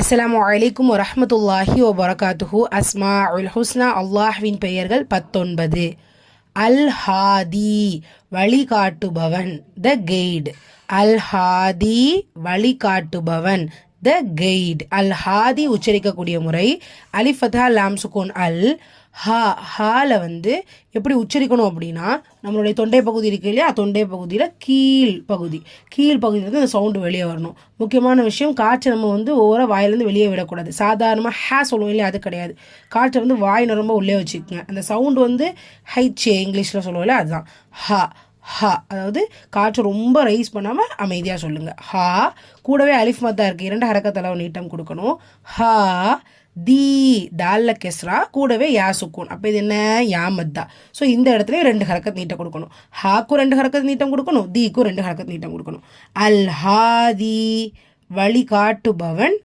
அஸ்ஸலாமு அலைக்கும் வரஹ்மத்துல்லாஹி வபரகாத்துஹு. அஸ்மாஉல் ஹுஸ்னா, அல்லாஹ்வின் பெயர்கள் 19. அல் ஹாதி, வழிகாட்டுபவன், த கெய்ட். அல் ஹாதி, வழிகாட்டுபவன், த கெய்ட். அல் ஹாதி உச்சரிக்கக்கூடிய முறை அலிஃப் ஃபத்ஹா லாம் சுக்கூன் அல். ஹால எப்படி உச்சரிக்கணும் அப்படின்னா, நம்மளுடைய தொண்டை பகுதி இருக்கு இல்லையா, தொண்டை பகுதியில் கீழ் பகுதியிலேருந்து அந்த சவுண்டு வெளியே வரணும். முக்கியமான விஷயம், காற்றை நம்ம ஒவ்வொரு வாயிலேருந்து வெளியே விடக்கூடாது. சாதாரணமாக சொல்லுவோம் இல்லையா, அது கிடையாது. காற்றை வாய் நிரம்ப உள்ளே வச்சுக்கோங்க. அந்த சவுண்டு ஹைச்சே இங்கிலீஷில் சொல்லுவோம் இல்லையா, அதுதான் ஹா. அதாவது காற்று ரொம்ப ரைஸ் பண்ணாமல் அமைதியாக சொல்லுங்கள். ஹா கூடவே அலிஃப் மத்தா இருக்குது, 2 ஹரக்கத்தளவு நீட்டம் கொடுக்கணும். ஹா தி தால்ல கெஸ்ரா, கூடவே யா சுக்கூன். அப்போ இது என்ன, யா மத்தா. ஸோ இந்த இடத்துல 2 ஹரக்கத் நீட்டம் கொடுக்கணும். ஹாக்கும் 2 ஹரக்கத் நீட்டம் கொடுக்கணும், தீக்கும் 2 ஹரக்கத் நீட்டம் கொடுக்கணும். அல் ஹாதி, வழிகாட்டுபவன்,